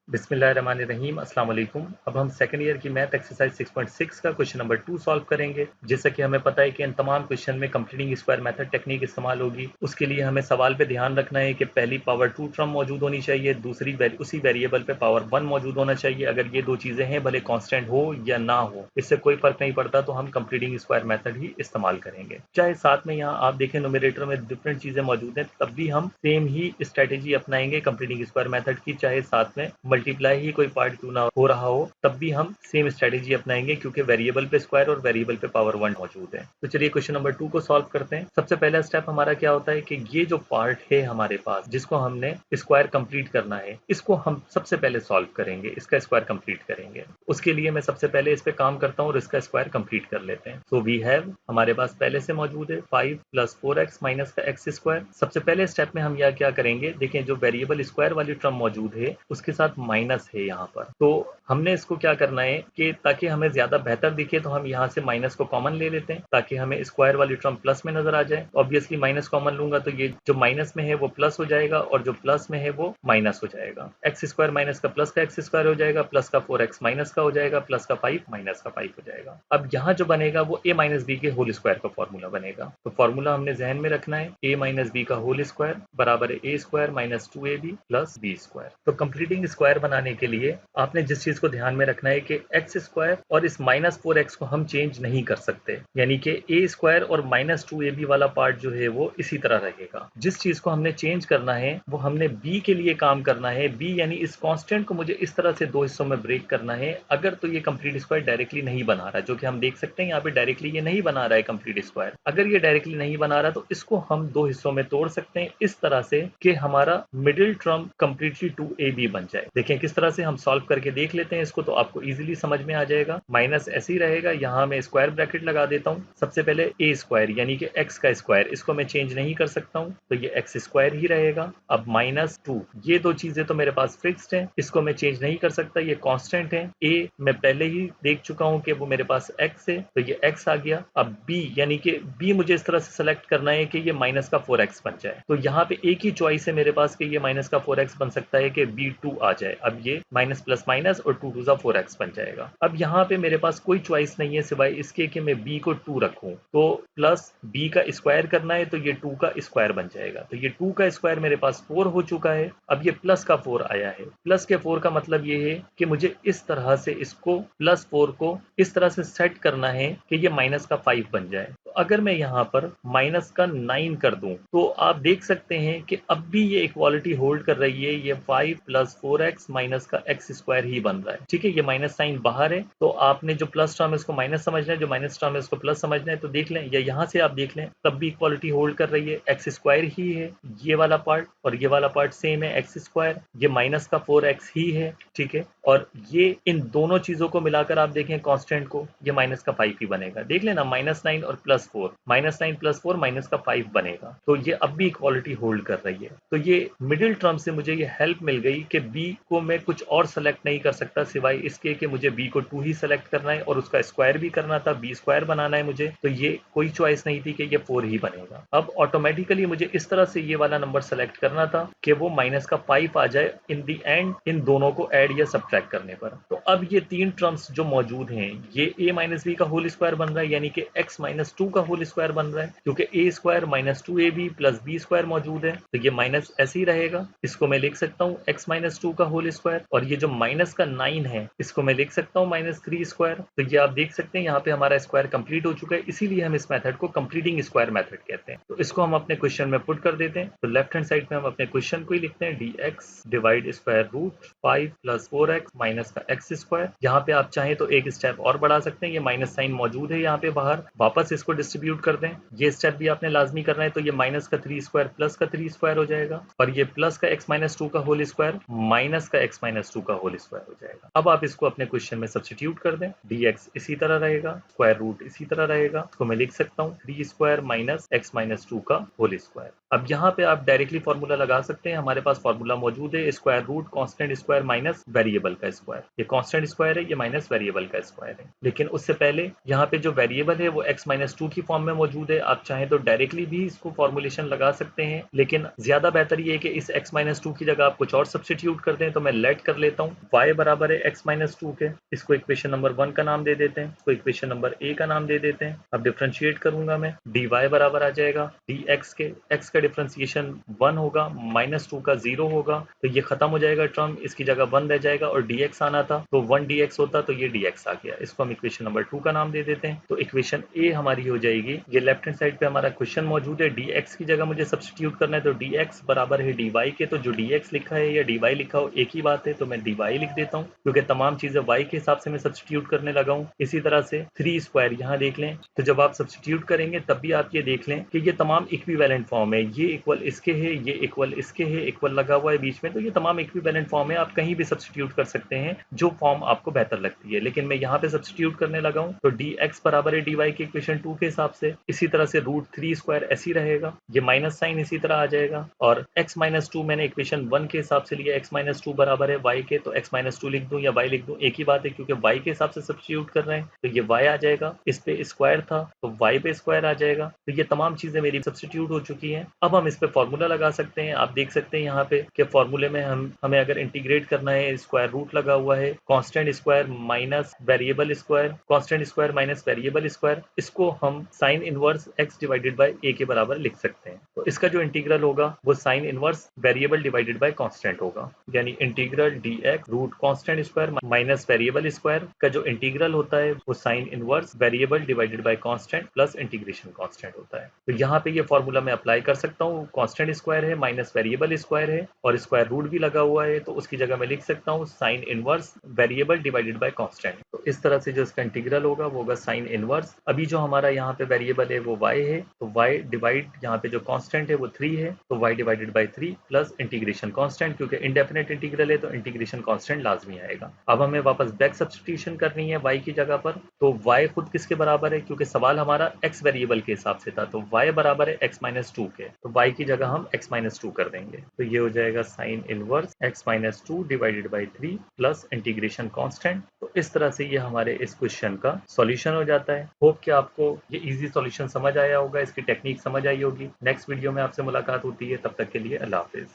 बिस्मिल्लाहिर्रहमानिर्रहीम अस्सलाम वालेकुम। अब हम सेकंड ईयर की मैथ एक्सरसाइज 6.6 का क्वेश्चन नंबर 2 सॉल्व करेंगे। जैसा कि हमें पता है कि इन तमाम क्वेश्चन में कंप्लीटिंग स्क्वायर मेथड टेक्निक इस्तेमाल होगी। उसके लिए हमें सवाल पे ध्यान रखना है कि पहली पावर 2 टर्म मौजूद होनी चाहिए, दूसरी उसी वेरिएबल पे पावर 1 मौजूद होना चाहिए। अगर ये दो चीज़ें हैं, भले कॉन्स्टेंट हो या ना हो, इससे कोई फर्क नहीं पड़ता, तो हम कंप्लीटिंग स्क्वायर मेथड ही इस्तेमाल करेंगे। चाहे साथ में यहाँ आप देखें न्यूमरेटर में डिफरेंट चीज़ें मौजूद हैं, तब भी हम सेम ही स्ट्रेटेजी अपनाएंगे कंप्लीटिंग स्क्वायर मेथड की। चाहे साथ में मल्टीप्लाई ही कोई पार्ट क्यों ना हो रहा हो, तब भी हम सेम स्ट्रेटेजी अपनाएंगे, क्योंकि वेरिएबल पे स्क्वायर और वेरिएबल पे पावर 1 मौजूद है। तो चलिए क्वेश्चन नंबर 2 को सॉल्व करते हैं। सबसे पहला स्टेप हमारा क्या होता है कि ये जो पार्ट है हमारे पास, जिसको हमने स्क्वायर कंप्लीट करना है, इसको हम सबसे पहले सॉल्व करेंगे, इसका स्क्वायर कंप्लीट करेंगे। उसके लिए मैं सबसे पहले इस पे काम करता हूँ और इसका स्क्वायर कंप्लीट कर लेते हैं। सो वी हैव, हमारे पास पहले से मौजूद है 5 + 4x माइनस का एक्स स्क्वायर। सबसे पहले स्टेप में हम यह क्या करेंगे, देखें जो वेरिएबल स्क्वायर वाली टर्म मौजूद है उसके साथ माइनस है यहाँ पर, तो हमने इसको क्या करना है कि ताकि हमें ज्यादा बेहतर दिखे, तो हम यहाँ से माइनस को कॉमन ले लेते हैं ताकि हमें स्क्वायर वाली टर्म प्लस में नजर आ जाए। ऑब्वियसली माइनस कॉमन लूंगा तो ये जो माइनस में है वो प्लस हो जाएगा और जो प्लस में है वो माइनस हो जाएगा। एक्स स्क्वायर माइनस का प्लस का एक्स स्क्वायर हो जाएगा, प्लस का 4x माइनस का हो जाएगा, प्लस का 5 माइनस का 5 हो जाएगा। अब यहाँ जो बनेगा वो a माइनस बी के होल स्क्वायर का फॉर्मूला बनेगा। तो फॉर्मूला हमने जहन में रखना है, a माइनस बी का होल स्क्वायर बराबर है a square minus 2ab plus b square. तो कंप्लीटिंग स्क्वायर बनाने के लिए आपने जिस चीज को ध्यान में रखना है कि एक्स स्क्वायर और इस माइनस 4x को हम चेंज नहीं कर सकते, यानी कि a स्क्वायर और माइनस 2ab वाला पार्ट जो है वो इसी तरह रहेगा। जिस चीज को हमने चेंज करना है वो हमने b के लिए काम करना है। b यानी इस कांस्टेंट को मुझे इस तरह से दो हिस्सों में ब्रेक करना है। अगर तो ये कंप्लीट स्क्वायर डायरेक्टली नहीं बना रहा, जो कि हम देख सकते हैं यहाँ पे डायरेक्टली ये नहीं बना रहा है कंप्लीट स्क्वायर। अगर ये डायरेक्टली नहीं बना रहा तो इसको हम दो हिस्सों में तोड़ सकते हैं इस तरह से कि हमारा मिडिल टर्म कंप्लीटली 2ab बन जाए। देखें किस तरह से हम सॉल्व करके देख लेते हैं इसको, तो आपको इजीली समझ में आ जाएगा। माइनस ऐसे ही रहेगा, यहाँ मैं स्क्वायर ब्रैकेट लगा देता हूँ। सबसे पहले a स्क्वायर यानी कि x का स्क्वायर, इसको मैं चेंज नहीं कर सकता हूँ तो ये x स्क्वायर ही रहेगा। अब -2, ये दो चीजें तो मेरे पास फिक्स्ड हैं, इसको मैं चेंज नहीं कर सकता, ये कांस्टेंट है। a मैं पहले ही देख चुका हूँ कि वो मेरे पास x है, तो ये x आ गया। अब b यानी कि b मुझे इस तरह से सेलेक्ट करना है कि ये माइनस का 4x बन जाए। तो यहाँ पे एक ही चॉइस है मेरे पास कि ये माइनस का 4x बन सकता है कि b2 आ जाए। अब ये माइनस प्लस माइनस और 2 2 4x बन जाएगा। अब यहाँ पे मेरे पास कोई चॉइस नहीं है सिवाय इसके कि मैं b को 2 रखूं, तो प्लस b का स्क्वायर करना है तो ये 2 का स्क्वायर बन जाएगा। तो ये 2 का स्क्वायर मेरे पास 4 हो चुका है। अब ये प्लस का 4 आया है। प्लस के 4 का मतलब ये है कि मुझे इस तरह से इसको प्लस 4 को इस तरह से सेट करना है कि ये माइनस का 5 बन जाए। तो अगर मैं यहाँ पर माइनस का 9 कर दूं तो आप देख सकते हैं कि अब भी ये इक्वालिटी होल्ड कर रही है। ये 5 + 4x माइनस का x स्क्वायर ही बन रहा है। ठीक है, ये माइनस साइन बाहर है, तो आपने जो प्लस टर्म है उसको माइनस समझना है, जो माइनस टर्म है उसको प्लस समझना है। तो देख लें, या यहाँ से आप देख लें, तब भी इक्वालिटी होल्ड कर रही है। एक्स स्क्वायर ही है ये वाला पार्ट और ये वाला पार्ट सेम है एक्स स्क्वायर, ये माइनस का 4x ही है। ठीक है, और ये इन दोनों चीजों को मिलाकर आप देखें कांस्टेंट को, ये माइनस का 5 ही बनेगा। देख लेना, -9 और +4, -9 + 4 माइनस का 5 बनेगा। तो ये अब भी इक्वालिटी होल्ड कर रही है। तो ये मिडिल टर्म से मुझे ये हेल्प मिल गई कि b को मैं कुछ और सेलेक्ट नहीं कर सकता सिवाय इसके कि मुझे b को 2 ही सेलेक्ट करना है और उसका स्क्वायर भी करना था, b स्क्वायर बनाना है मुझे। तो ये कोई चॉइस नहीं थी कि ये 4 ही बनेगा। अब ऑटोमेटिकली मुझे इस तरह से ये वाला नंबर सेलेक्ट करना था कि वो माइनस का 5 आ जाए इन दी एंड, इन दोनों को ऐड या सब्ट्रैक्ट करने पर। तो अब ये तीन टर्म्स जो मौजूद हैं, ये a माइनस बी का होल स्क्वायर बन रहा है, यानी कि x माइनस 2 का होल स्क्वायर बन रहा है, क्योंकि a square minus 2ab plus b square मौजूद है। तो ये माइनस ऐसे ही रहेगा, इसको मैं लिख सकता हूँ x माइनस 2 का होल स्क्वायर, और ये जो माइनस का 9 है इसको मैं लिख सकता हूँ -3 स्क्वायर। तो ये आप देख सकते हैं यहाँ पे हमारा स्क्वायर कंप्लीट हो चुका है, इसीलिए हम इस मेथड को कंप्लीटिंग स्क्वायर मेथड कहते हैं। तो इसको हम अपने क्वेश्चन में पुट कर देते हैं। तो लेफ्ट हैंड साइड में हम अपने क्वेश्चन को ही लिखते हैं, dx divide square root 5 + 4x minus का x स्क्वायर। यहाँ पे आप चाहें तो एक स्टेप और बढ़ा सकते हैं, ये माइनस साइन मौजूद है यहाँ पे बाहर, वापस इसको डिस्ट्रीब्यूट कर दें। ये स्टेप भी आपने लाजमी करना है। तो ये माइनस का 3 स्क्वायर प्लस का 3 स्क्वायर हो जाएगा, और ये प्लस का x माइनस 2 का होल स्क्वायर माइनस का x माइनस 2 का होल स्क्वायर हो जाएगा। अब आप इसको अपने क्वेश्चन में सब्स्टिट्यूट कर दें, dx इसी तरह रहेगा, स्क्वायर रूट इसी तरह रहेगा, इसको मैं लिख सकता हूँ 3 स्क्वायर माइनस x माइनस 2 का होल स्क्वायर। अब यहाँ पे आप डायरेक्टली फॉर्मूला लगा सकते हैं, हमारे पास फॉर्मूला मौजूद है, square root constant square minus variable का स्क्वायर। ये कांस्टेंट स्क्वायर है, ये माइनस वेरिएबल का स्क्वायर है। लेकिन उससे पहले यहाँ पे जो वेरिएबल है वो x माइनस 2 की फॉर्म में मौजूद है। आप चाहें तो डायरेक्टली भी इसको फॉर्मुलेशन लगा सकते हैं, लेकिन ज्यादा बेहतर ये है कि इस x-2 की जगह आप कुछ और सब्स्टिट्यूट कर दें। तो मैं लेट कर लेता हूँ y बराबर है x-2 के, इसको इक्वेशन नंबर 1 का नाम दे देते हैं, इसको इक्वेशन नंबर a का नाम दे देते हैं। अब डिफरेंशिएट करूंगा मैं, dy बराबर आ जाएगा dx के, x का डिफरेंशिएशन 1 होगा, -2 का 0 होगा, तो ये खत्म हो जाएगा टर्म, इसकी जगह 1 रह जाएगा और dx आना था तो 1 dx होता, तो ये dx आ गया। इसको हम इक्वेशन नंबर 2 का नाम दे देते हैं। तो इक्वेशन ए हमारी हो जाएगी, ये लेफ्ट हैंड साइड पे हमारा क्वेश्चन मौजूद है, dx की जगह मुझे सब्स्टिट्यूट करना है, तो dx बराबर है dy के। तो जो dx लिखा है या dy लिखा हो एक ही बात है, तो मैं dy लिख देता हूँ क्योंकि तमाम चीजें y के हिसाब से मैं सब्स्टिट्यूट करने लगा हूँ। इसी तरह से 3 स्क्वायर यहाँ देख लें, तो जब आप सब्स्टिट्यूट करेंगे तब भी आप ये देख लें कि ये तमाम इक्विवेलेंट फॉर्म है, ये इक्वल इसके है, ये इक्वल इसके है, इक्वल लगा हुआ है बीच में, तो ये तमाम इक्विवेलेंट फॉर्म है। आप कहीं भी सब्स्टिट्यूट कर सकते हैं जो फॉर्म आपको बेहतर लगती है, लेकिन मैं यहाँ पे सब्स्टिट्यूट करने लगा हूँ। तो dx बराबर है dy के इक्वेशन 2 के हिसाब से। इसी तरह से √3 स्क्वायर ऐसी रहेगा, ये माइनस साइन इसी तरह आ जाएगा, और x-2 मैंने इक्वेशन 1 के हिसाब से लिया, x-2 बराबर है y के, तो x-2 लिख दूं या y लिख दूं एक ही बात है, क्योंकि y के हिसाब से सब्स्टिट्यूट कर रहे हैं तो ये y आ जाएगा, इस पे स्क्वायर था तो y पे स्क्वायर आ जाएगा। तो ये तमाम चीजें मेरी सब्स्टिट्यूट हो चुकी हैं। अब हम इस पे फॉर्मूला लगा सकते हैं। आप देख सकते हैं यहाँ पे कि फॉर्मूले में हमें अगर इंटीग्रेट करना है, स्क्वायर रूट लगा हुआ है, constant square minus variable square, constant square minus variable square, इसको हम sine inverse x divided by a के बराबर लिख सकते हैं। तो इसका जो इंटीग्रल होगा वो sine inverse variable divided by constant होगा, यानी integral dx root constant square minus variable square का जो इंटीग्रल होता है वो sine inverse variable divided by constant plus integration constant होता है। तो यहाँ पे ये फॉर्मूला मैं अप्लाई कर सकता हूँ, कांस्टेंट स्क्वायर है माइनस वेरिएबल स्क्वायर है और स्क्वायर रूट भी लगा हुआ है, तो उसकी जगह मैं लिख सकता हूँ sign inverse variable divided by constant. तो इस तरह से जो इसका इंटीग्रल होगा वो होगा साइन इनवर्स। अभी जो हमारा यहाँ पे वेरिएबल है वो y है, तो y डिवाइड यहाँ पे जो कांस्टेंट है वो 3 है, तो y divided by 3 plus integration constant, क्योंकि इंडेफिनेट इंटीग्रल है तो इंटीग्रेशन कांस्टेंट लाजमी आएगा। अब हमें वापस बैक सब्स्टिट्यूशन करनी है y की जगह पर, तो y खुद किसके बराबर है, क्योंकि सवाल हमारा x वेरिएबल के हिसाब से था, तो y बराबर है x-2 के, तो y की जगह हम x-2 कर देंगे। तो ये हो जाएगा sine inverse x-2 divided by 3 plus integration constant. तो इस तरह से ये हमारे इस क्वेश्चन का सॉल्यूशन हो जाता है। होप कि आपको ये इजी सॉल्यूशन समझ आया होगा, इसकी टेक्निक समझ आई होगी। नेक्स्ट वीडियो में आपसे मुलाकात होती है, तब तक के लिए अल्लाह हाफिज।